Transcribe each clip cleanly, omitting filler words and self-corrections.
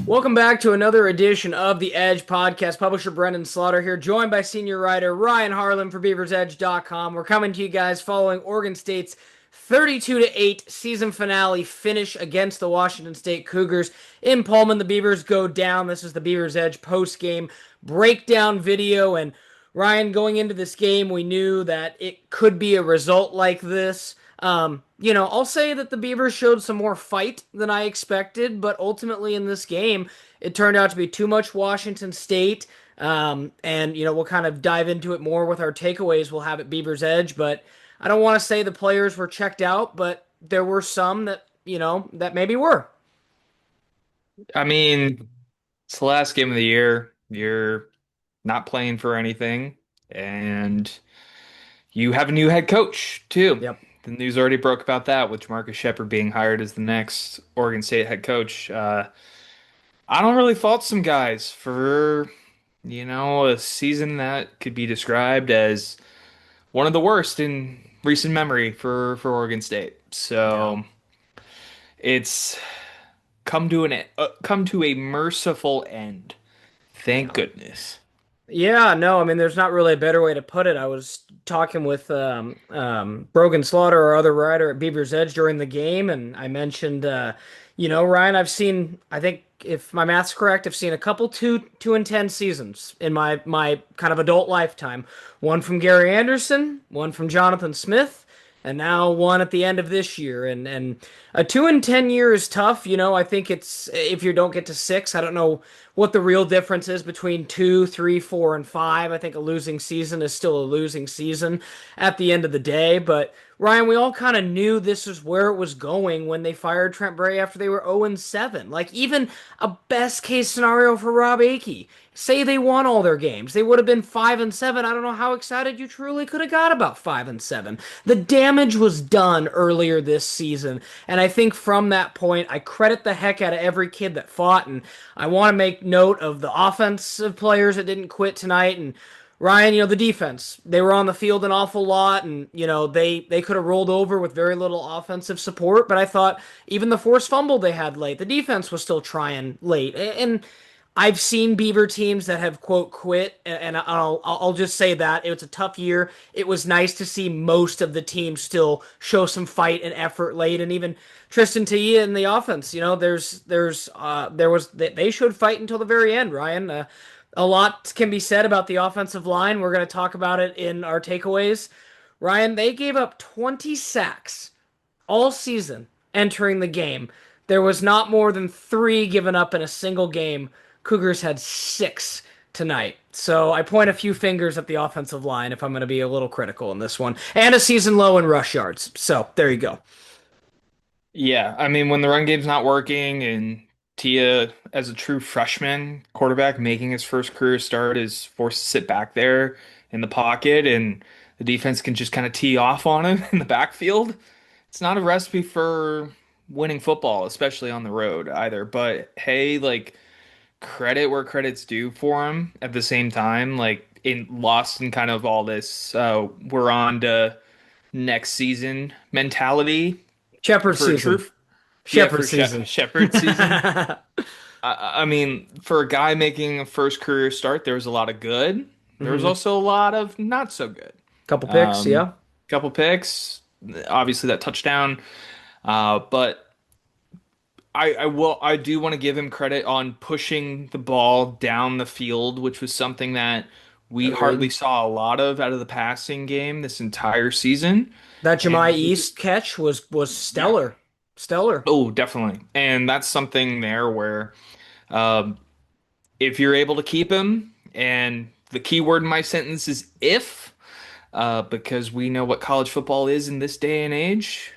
Welcome back to another edition of the Edge podcast. Publisher Brendan Slaughter here, joined by senior writer Ryan Harlan for BeaversEdge.com. We're coming to you guys following Oregon State's 32-8 season finale finish against the Washington State Cougars in Pullman. The Beavers go down. This is the Beavers Edge post-game breakdown video. And Ryan, going into this game, we knew that it could be a result like this. I'll say that the Beavers showed some more fight than I expected, but ultimately in this game, it turned out to be too much Washington State. We'll kind of dive into it more with our takeaways we'll have at Beavers Edge, but I don't want to say the players were checked out, but there were some that maybe were. I mean, it's the last game of the year. You're not playing for anything, and you have a new head coach too. Yep. The news already broke about that, with JaMarcus Shephard being hired as the next Oregon State head coach. I don't really fault some guys for, a season that could be described as one of the worst in recent memory for Oregon State. Yeah. So it's come to a merciful end. Thank Yeah. goodness. Yeah, no, I mean, there's not really a better way to put it. I was talking with Brogan Slaughter, our other writer at Beaver's Edge during the game, and I mentioned, Ryan, I think if my math's correct, I've seen a couple 2-10 seasons in my kind of adult lifetime. One from Gary Anderson, one from Jonathan Smith, and now one at the end of this year. And a 2-10 year is tough. I think it's if you don't get to six, I don't know what the real difference is between two, three, four, and five. I think a losing season is still a losing season at the end of the day. But Ryan, we all kind of knew this is where it was going when they fired Trent Bray after they were 0-7. Like even a best case scenario for Rob Akey. Say they won all their games. They would have been 5-7. I don't know how excited you truly could have got about 5-7. The damage was done earlier this season. And I think from that point, I credit the heck out of every kid that fought. And I want to make note of the offensive players that didn't quit tonight. And Ryan, the defense, they were on the field an awful lot, and they could have rolled over with very little offensive support. But I thought even the forced fumble they had late, the defense was still trying late. And I've seen Beaver teams that have quote quit, and I'll just say that it was a tough year. It was nice to see most of the team still show some fight and effort late, and even Tristan Tia in the offense. They showed fight until the very end. Ryan, a lot can be said about the offensive line. We're going to talk about it in our takeaways. Ryan, they gave up 20 sacks all season entering the game. There was not more than three given up in a single game. Cougars had six tonight. So I point a few fingers at the offensive line if I'm going to be a little critical in this one. And a season low in rush yards. So there you go. Yeah, I mean, when the run game's not working and Tia, as a true freshman quarterback making his first career start, is forced to sit back there in the pocket and the defense can just kind of tee off on him in the backfield, it's not a recipe for winning football, especially on the road either. But hey, like, credit where credit's due for him at the same time. Like, in lost in kind of all this, we're on to next season mentality Shepherd for a true, season. yeah, Shepherd for season. Shepherd season. I mean, for a guy making a first career start, there was a lot of good. There was hmm also a lot of not so good. Couple picks, Um, yeah. Couple picks, obviously that touchdown. But I do want to give him credit on pushing the ball down the field, which was something that we hardly Agreed. saw a lot of out of the passing game this entire season. That And Jemai East catch was yeah, stellar. Stellar. oh, definitely. And that's something there where um, if you're able to keep him, and the key word in my sentence is if, because we know what college football is in this day and age.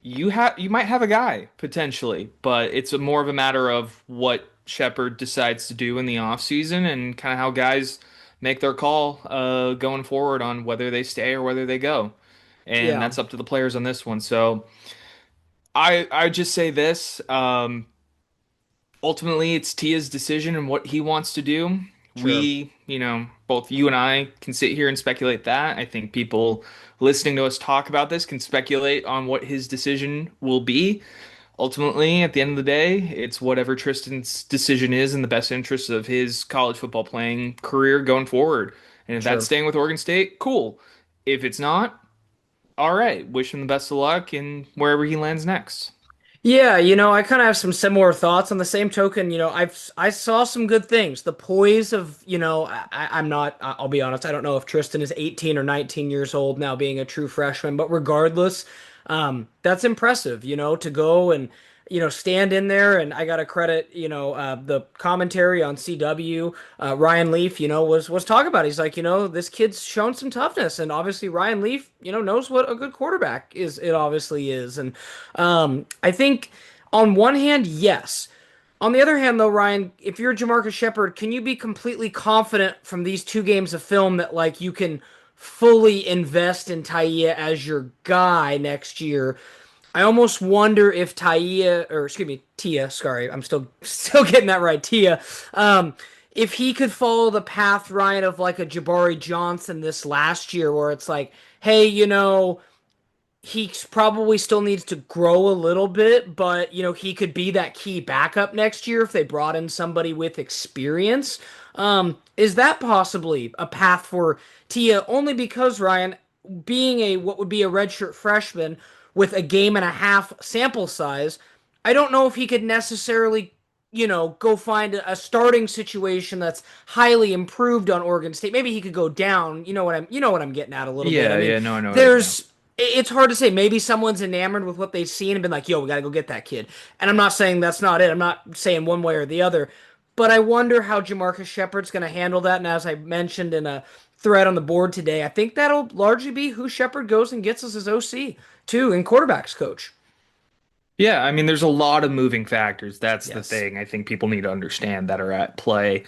You might have a guy potentially, but it's more of a matter of what Shepard decides to do in the offseason and kind of how guys make their call going forward on whether they stay or whether they go. And Yeah, that's up to the players on this one. So I just say this. Ultimately, it's Tia's decision and what he wants to do. sure. Both you and I can sit here and speculate that. I think people listening to us talk about this can speculate on what his decision will be. ultimately, at the end of the day, it's whatever Tristan's decision is in the best interest of his college football playing career going forward. And if that's Sure. staying with Oregon State, cool. If it's not, all right. Wish him the best of luck in wherever he lands next. Yeah, I kind of have some similar thoughts. On the same token, I saw some good things. The poise of, I'm not. I'll be honest. I don't know if Tristan is 18 or 19 years old now, being a true freshman. But regardless, that's impressive. To go and stand in there. And I got to credit, the commentary on CW. Ryan Leaf, was talking about. It. He's like, this kid's shown some toughness, and obviously Ryan Leaf, knows what a good quarterback is. It obviously is, and I think on one hand, yes. On the other hand, though, Ryan, if you're JaMarcus Shephard, can you be completely confident from these 2 games of film that like you can fully invest in Tia as your guy next year? I almost wonder if Tia, or excuse me, Tia, sorry, I'm still getting that right, Tia. Um, if he could follow the path, Ryan, of like a Jabari Johnson this last year, where it's like, hey, he probably still needs to grow a little bit, but he could be that key backup next year if they brought in somebody with experience. Is that possibly a path for Tia? Only because Ryan, being a what would be a redshirt freshman with a game and a half sample size, I don't know if he could necessarily go find a starting situation that's highly improved on Oregon State. Maybe he could go down. You know what I'm getting at a little bit. I Yeah, mean, yeah, no, I know what you mean. it's hard to say. Maybe someone's enamored with what they've seen and been like, "Yo, we got to go get that kid." And I'm not saying that's not it. I'm not saying one way or the other. But I wonder how JaMarcus Shepard's going to handle that. And as I mentioned in a thread on the board today, I think that'll largely be who Shepard goes and gets as his OC too, and quarterbacks coach. Yeah, I mean, there's a lot of moving factors. That's the Yes. thing I think people need to understand that are at play.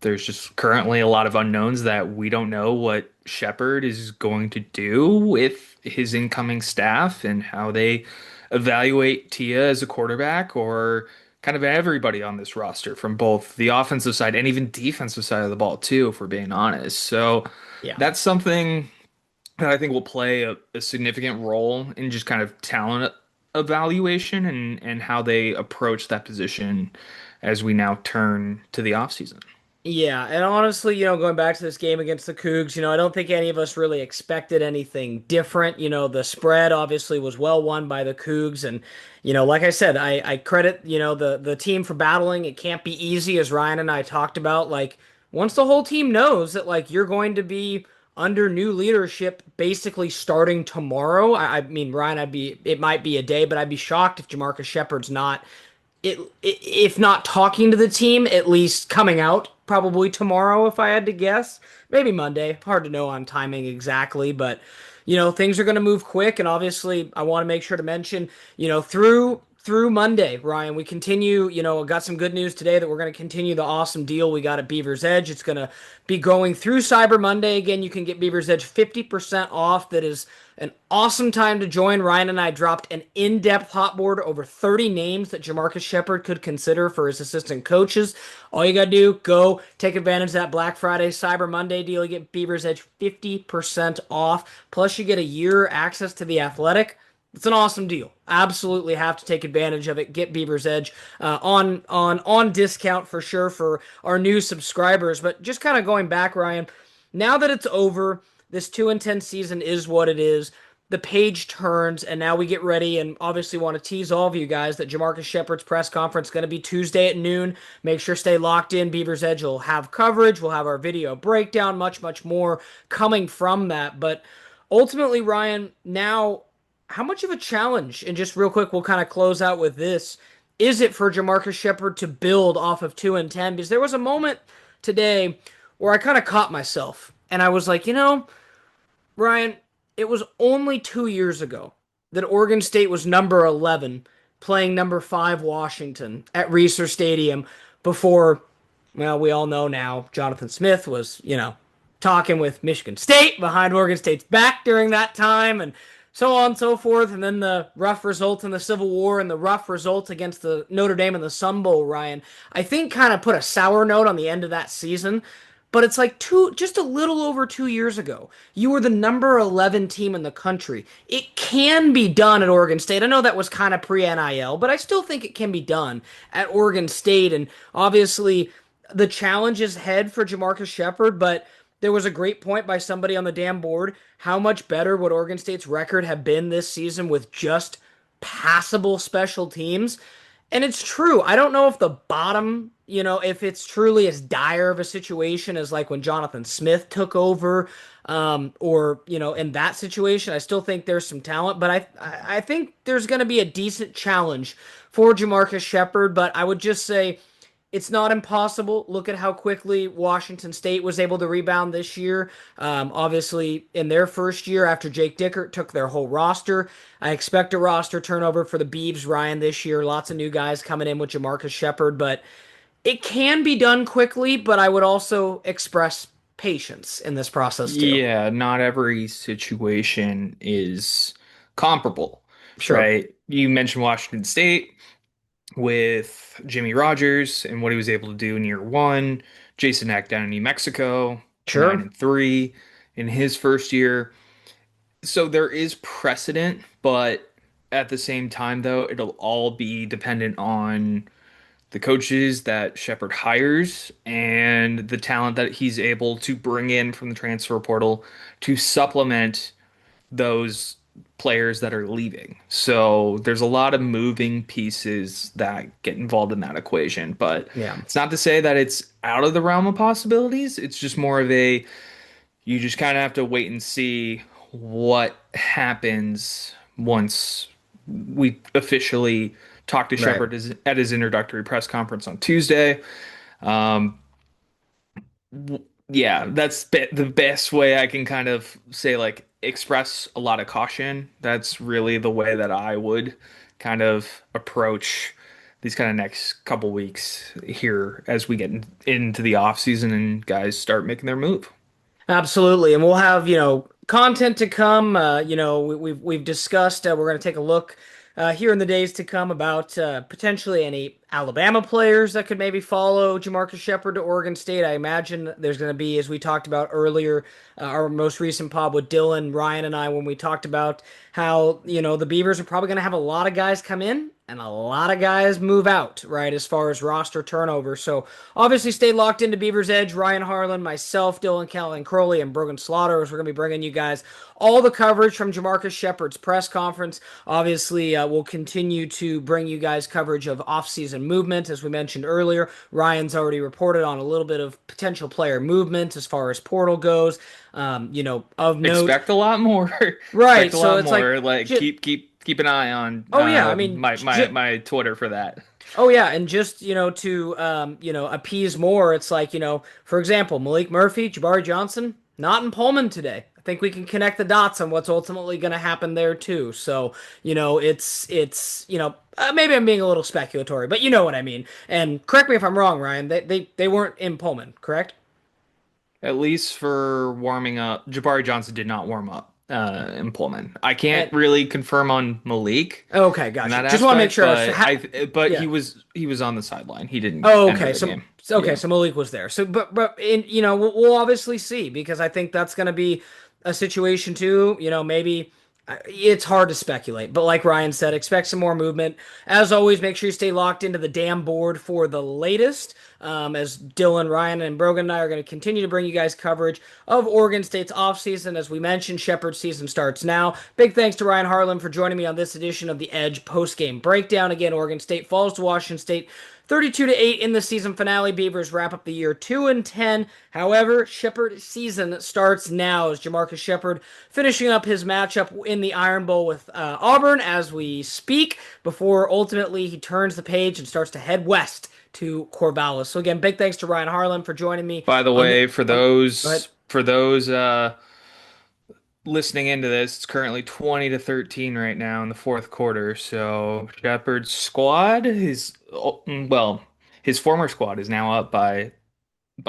There's just currently a lot of unknowns that we don't know what Shepard is going to do with his incoming staff and how they evaluate Tia as a quarterback or kind of everybody on this roster from both the offensive side and even defensive side of the ball too, if we're being honest. So Yeah. that's something that I think will play a significant role in just kind of talent evaluation and how they approach that position as we now turn to the offseason. Yeah, and honestly, going back to this game against the Cougs, I don't think any of us really expected anything different. The spread obviously was well won by the Cougs, and like I said, I credit the team for battling. It can't be easy, as Ryan and I talked about. Like once the whole team knows that like you're going to be under new leadership, basically starting tomorrow. I mean, Ryan, it might be a day, but I'd be shocked if JaMarcus Shepard's not if not talking to the team, at least coming out probably tomorrow, if I had to guess. Maybe Monday. Hard to know on timing exactly, but things are going to move quick, and obviously, I want to make sure to mention, through Monday, Ryan, we continue. Got some good news today that we're going to continue the awesome deal we got at Beaver's Edge. It's going to be going through Cyber Monday. Again, you can get Beaver's Edge 50% off. That is an awesome time to join. Ryan and I dropped an in-depth hot board over 30 names that JaMarcus Shephard could consider for his assistant coaches. All you got to do, go take advantage of that Black Friday, Cyber Monday deal. You get Beaver's Edge 50% off. Plus, you get a year access to The Athletic. It's an awesome deal. Absolutely have to take advantage of it. Get Beaver's Edge on discount for sure for our new subscribers. But just kind of going back, Ryan, now that it's over, this 2-10 season is what it is. The page turns, and now we get ready, and obviously want to tease all of you guys that JaMarcus Shepard's press conference is going to be Tuesday at noon. Make sure stay locked in. Beaver's Edge will have coverage. We'll have our video breakdown, much, much more coming from that. But ultimately, Ryan, now how much of a challenge, and just real quick, we'll kind of close out with this, is it for JaMarcus Shephard to build off of 2-10? Because there was a moment today where I kind of caught myself, and I was like, Ryan, it was only 2 years ago that Oregon State was number 11 playing number 5 Washington at Reser Stadium before, well, we all know now, Jonathan Smith was, talking with Michigan State behind Oregon State's back during that time and so on and so forth. And then the rough result in the Civil War and the rough result against the Notre Dame in the Sun Bowl, Ryan, I think kind of put a sour note on the end of that season. but it's like just a little over 2 years ago. You were the number 11 team in the country. It can be done at Oregon State. I know that was kind of pre-NIL, but I still think it can be done at Oregon State. And obviously, the challenge is ahead for JaMarcus Shephard, but there was a great point by somebody on the damn board. How much better would Oregon State's record have been this season with just passable special teams? And it's true. I don't know if the bottom, if it's truly as dire of a situation as like when Jonathan Smith took over, or in that situation. I still think there's some talent, but I think there's going to be a decent challenge for JaMarcus Shephard. But I would just say it's not impossible. Look at how quickly Washington State was able to rebound this year. Obviously, in their first year after Jake Dickert took their whole roster, I expect a roster turnover for the Beavs, Ryan, this year. Lots of new guys coming in with JaMarcus Shephard, but it can be done quickly. But I would also express patience in this process too. Yeah, not every situation is comparable, Sure, right? You mentioned Washington State with Jimmy Rogers and what he was able to do in year one. Jason Eck down in New Mexico, nine sure, and three in his first year. So there is precedent, but at the same time, though, it'll all be dependent on the coaches that Shepard hires and the talent that he's able to bring in from the transfer portal to supplement those players that are leaving. So there's a lot of moving pieces that get involved in that equation, but yeah, it's not to say that it's out of the realm of possibilities. It's just more of a you just kind of have to wait and see what happens once we officially talk to right. Shepard at his introductory press conference on Tuesday. Um, yeah, that's the best way I can kind of say, like, express a lot of caution. That's really the way that I would kind of approach these kind of next couple weeks here as we get into the off season and guys start making their move. Absolutely, and we'll have content to come. We've discussed. We're going to take a look here in the days to come about potentially any Alabama players that could maybe follow JaMarcus Shephard to Oregon State. I imagine there's going to be, as we talked about earlier, our most recent pod with Dylan, Ryan, and I, when we talked about how the Beavers are probably going to have a lot of guys come in and a lot of guys move out, right, as far as roster turnover. So obviously stay locked into Beaver's Edge. Ryan Harlan, myself, Dylan Callan Crowley, and Brogan Slaughter, as we're going to be bringing you guys all the coverage from JaMarcus Shephard's press conference. Obviously, we'll continue to bring you guys coverage of offseason movement. As we mentioned earlier, Ryan's already reported on a little bit of potential player movement as far as portal goes. Of note, Expect a lot more. right? Expect a So lot it's like, more. Like keep an eye on oh yeah, I mean, my Twitter for that. oh yeah, and just to appease more, it's like for example, Malik Murphy, Jabari Johnson, not in Pullman today. I think we can connect the dots on what's ultimately going to happen there too. So it's maybe I'm being a little speculatory, but you know what I mean. And correct me if I'm wrong, Ryan. They weren't in Pullman, correct? At least for warming up, Jabari Johnson did not warm up in Pullman. I can't And really confirm on Malik okay, in gotcha. that Just want to make aspect, sure. but Yeah. he was on the sideline. He didn't Oh, enter okay. the So game. okay, Yeah. so Malik was there. So but we'll obviously see because I think that's going to be a situation too. Maybe it's hard to speculate, but like Ryan said, expect some more movement. As always, make sure you stay locked into the damn board for the latest. As Dylan, Ryan, and Brogan and I are going to continue to bring you guys coverage of Oregon State's offseason. As we mentioned, Shepherd's season starts now. Big thanks to Ryan Harlan for joining me on this edition of the Edge post-game breakdown. Again, Oregon State falls to Washington State 32-8 in the season finale. Beavers wrap up the year 2-10. However, Shepherd season starts now as JaMarcus Shephard finishing up his matchup in the Iron Bowl with Auburn as we speak before ultimately he turns the page and starts to head west to Corvallis. So again, big thanks to Ryan Harlan for joining me By the on the. way, On, go ahead. for those listening into this, it's currently 20-13 right now in the fourth quarter. So Shepard's squad is well, his former squad is now up by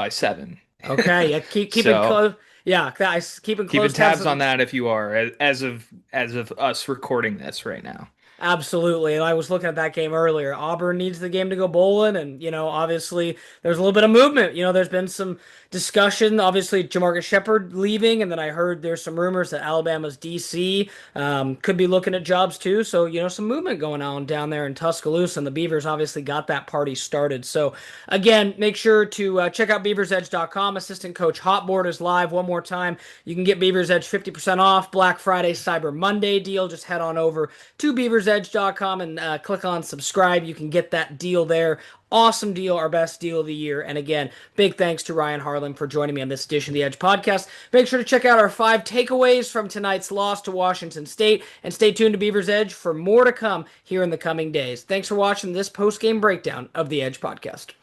seven. Okay, yeah, keeping So close. Yeah, guys, keeping keeping close tabs tabs on on the. that if you are as of us recording this right now. Absolutely. And I was looking at that game earlier. Auburn needs the game to go bowling. And, obviously there's a little bit of movement. There's been some discussion. Obviously, JaMarcus Shephard leaving. And then I heard there's some rumors that Alabama's DC could be looking at jobs too. So, some movement going on down there in Tuscaloosa. And the Beavers obviously got that party started. So, again, make sure to check out BeaversEdge.com. Assistant Coach Hotboard is live one more time. You can get Beavers Edge 50% off. Black Friday, Cyber Monday deal. Just head on over to BeaversEdge.com and click on subscribe. You can get that deal there. Awesome deal, our best deal of the year. And again, big thanks to Ryan Harlan for joining me on this edition of the Edge podcast. Make sure to check out our 5 takeaways from tonight's loss to Washington State, and stay tuned to Beavers Edge for more to come here in the coming days. Thanks for watching this post-game breakdown of the Edge podcast.